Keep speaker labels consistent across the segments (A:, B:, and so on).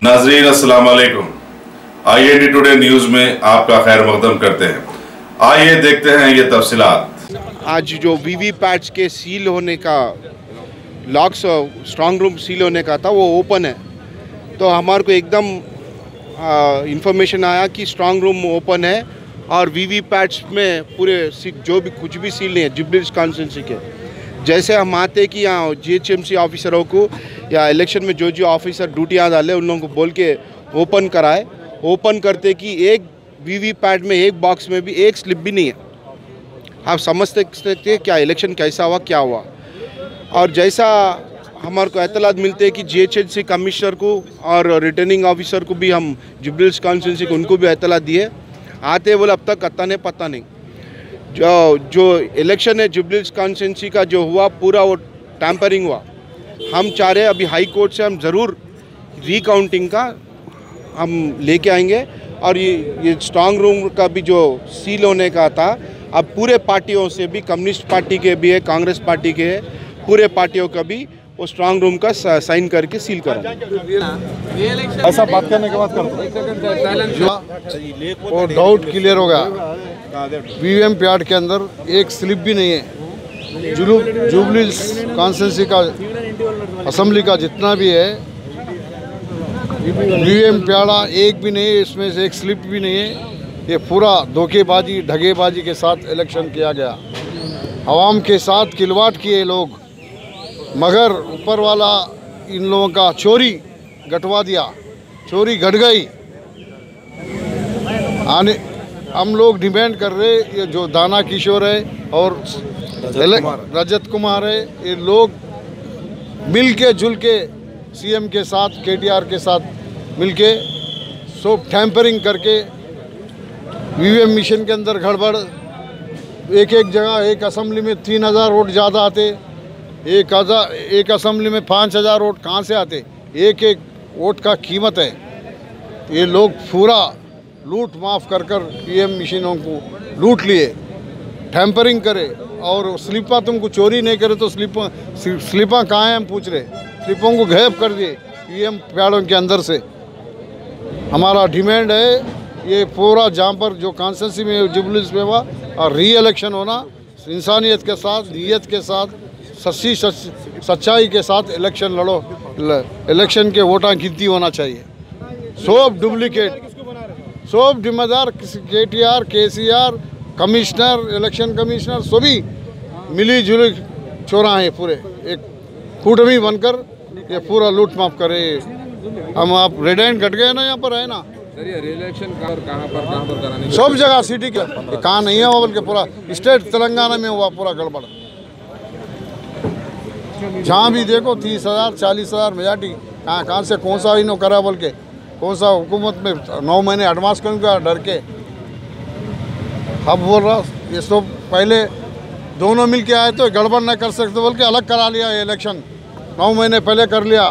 A: नाजरीन अस्सलाम वालेकुम। IND टुडे न्यूज में आपका खैर मकदम करते हैं। आइए देखते हैं ये तफसीलात।
B: आज जो वीवीपैट्स के सील होने का लॉक्स स्ट्रांग रूम सील होने का था वो ओपन है, तो हमारे को एकदम इंफॉर्मेशन आया कि स्ट्रांग रूम ओपन है और वीवीपैट्स में पूरे जो भी कुछ भी सील नहीं है जुबली हिल्स कॉन्स्टिट्यूंसी के। जैसे हम आते कि यहाँ GHMC ऑफिसरों को या इलेक्शन में जो ऑफिसर ड्यूटियाँ डाले उन लोगों को बोल के ओपन कराए। ओपन करते कि एक वीवीपैट में एक बॉक्स में भी एक स्लिप भी नहीं है। आप समझ सकते क्या इलेक्शन कैसा हुआ, क्या हुआ। और जैसा हमारे को एतलात मिलते हैं कि GHMC कमिश्नर को और रिटर्निंग ऑफिसर को भी हम जुबली हिल्स कॉन्स्टिट्यूंसी को उनको भी एतलात दिए। आते बोले अब तक पता नहीं। जो इलेक्शन है जुबली हिल्स कॉन्स्टिट्यूंसी का जो हुआ पूरा वो टैंपरिंग हुआ। हम चाह रहे हैं अभी हाई कोर्ट से हम ज़रूर रीकाउंटिंग का हम लेके आएंगे और ये स्ट्रांग रूम का भी जो सील होने का था अब पूरे पार्टियों से भी, कम्युनिस्ट पार्टी के भी है, कांग्रेस पार्टी के है, पूरे पार्टियों का भी वो स्ट्रांग रूम का साइन करके सील करा।
C: ऐसा बात करने के बाद वो डाउट क्लियर हो गया। वीवीएम पैड के अंदर एक स्लिप भी नहीं है। जुबली हिल्स कॉन्स्टिट्यूंसी का असेंबली का जितना भी है वीवीएम पैड एक भी नहीं है, इसमें से एक स्लिप भी नहीं है। ये पूरा धोखेबाजी ढगेबाजी के साथ इलेक्शन किया गया। आवाम के साथ खिलवाड़ किए लोग, मगर ऊपर वाला इन लोगों का चोरी घटवा दिया। चोरी घट गई। हम लोग डिमांड कर रहे ये जो दाना किशोर है और रजत कुमार है, ये लोग मिल के जुल के CM के साथ KTR के साथ मिल के सब टैंपरिंग करके वीवीएम मिशन के अंदर गड़बड़। एक जगह एक असेंबली में 3000 वोट ज़्यादा आते, एक असेंबली में 5000 वोट कहाँ से आते। एक वोट का कीमत है। ये लोग पूरा लूट माफ कर वीवीएम मशीनों को लूट लिए, टैंपरिंग करे और स्लिपा तुमको चोरी नहीं करे तो स्लिपा कहाँ हैं हम पूछ रहे। स्लिपों को गायब कर दिए वीवीएम पैडों के अंदर से। हमारा डिमांड है ये पूरा जहाँ पर जो कॉन्स्टिट्यूंसी में जुबली हिल्स में हुआ और री इलेक्शन होना इंसानियत के साथ, नीयत के साथ, सच्चाई के साथ इलेक्शन लड़ो। इलेक्शन के वोटा गिनती होना चाहिए। सब डुप्लीकेट, सब जिम्मेदार KTR KCR commissioner, election commissioner सभी मिली जुली चोरा है। पूरे एक कूटमी बनकर ये पूरा लूट माफ करे। हम आप रेड हैंड कट गए ना, यहाँ पर है ना
D: सर। ये इलेक्शन कहाँ पर कराने
C: सब जगह सिटी के कहाँ नहीं है, बल्कि पूरा स्टेट तेलंगाना में हुआ पूरा गड़बड़। जहाँ भी देखो 30,000 40,000 मेजॉरिटी कहाँ से कौन सा इन्हों करा, बोल के कौन सा हुकूमत में 9 महीने एडवांस करूँगा डर के। अब बोल रहा ये सब पहले दोनों मिल के आए तो गड़बड़ नहीं कर सकते बोल के अलग करा लिया। ये इलेक्शन 9 महीने पहले कर लिया।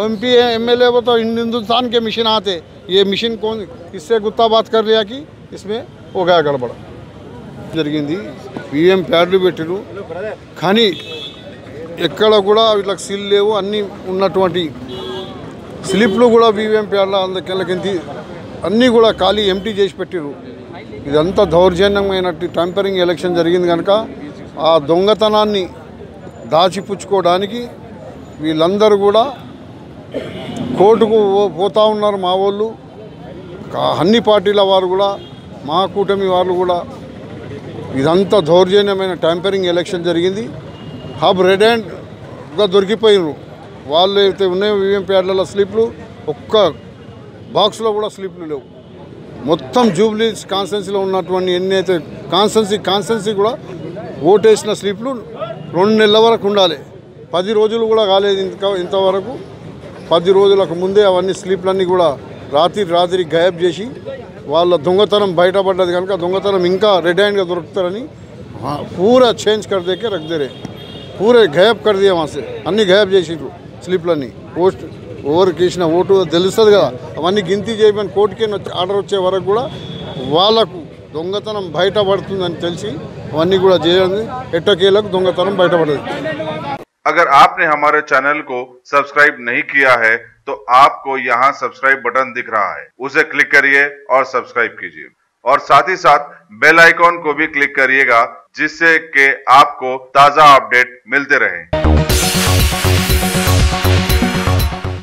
C: MP है MLA वो तो हिंदुस्तान के मिशन आते, ये मिशन कौन किससे गुत्ताबात कर लिया कि इसमें हो गया गड़बड़ జరిగింది। वीवीएम ప్యాడ్లు పెట్టిరు కానీ ఎక్కడ కూడా వీళ్ళకి సీల్ లేవు। అన్నీ ఉన్నటువంటి స్లిప్లు కూడా वीवीएम ప్యాడ్ల అందుకెళ్ళకింది అన్నీ కూడా ఖాళీ ఎంటీ చేసి పెట్టిరు। ఇదంతా దౌర్జన్యమైనట్టు టెంపరింగ్ ఎలక్షన్ జరిగింది కనుక ఆ దొంగతనాన్ని దాచిపుచ్చుకోవడానికి వీళ్ళందరూ కూడా కోర్టుకు పోతా ఉన్నారు। మా వాళ్ళు అన్ని పార్టీల వారు కూడా, మా కూటమి వాళ్ళు కూడా ఇదంతా దౌర్జన్యమైన టెంపరింగ్ ఎలక్షన్ జరిగింది। హబ్ రెడ్ హ్యాండ్గా దొరికిపోయినారు వాళ్ళు అయితే ఉన్నాయి। वीवीएम ప్యాడ్లలో స్లిప్లు ఒక్క బాక్స్లో కూడా స్లిప్లు లేవు। మొత్తం జూబ్లీ హిల్స్ కాన్స్టిట్యున్సీలో ఉన్నటువంటి ఎన్ని అయితే కాన్స్టిట్యున్సీ కూడా ఓటేసిన స్లిప్లు 2 నెలల వరకు ఉండాలి। 10 రోజులు కూడా కాలేదు ఇంతవరకు। 10 రోజులకు ముందే అవన్నీ స్లిప్లన్నీ కూడా రాత్రి గాయబ్ చేసి వాళ్ళ దొంగతనం బయటపడ్డది కనుక దొంగతనం ఇంకా రెడ్ హ్యాండ్గా దొరుకుతారని పూరా చేంజ్ कर दे के रख दे रहे, पूरे गायब कर दिया वहाँ से। అన్నీ గాయబ్ చేసిండ్రు స్లిప్లన్నీ। పోస్ట్ ఓవర్కి వేసిన ఓటు తెలుస్తుంది కదా, అవన్నీ గింతి చేయమని కోర్టుకి ఆర్డర్ వచ్చే వరకు కూడా వాళ్ళకు దొంగతనం బయటపడుతుందని తెలిసి అవన్నీ కూడా చేయండి। ఎట్టకేలకు దొంగతనం బయటపడదు।
A: अगर आपने हमारे चैनल को सब्सक्राइब नहीं किया है तो आपको यहाँ सब्सक्राइब बटन दिख रहा है, उसे क्लिक करिए और सब्सक्राइब कीजिए और साथ ही साथ बेल आइकॉन को भी क्लिक करिएगा, जिससे कि आपको ताजा अपडेट मिलते रहे।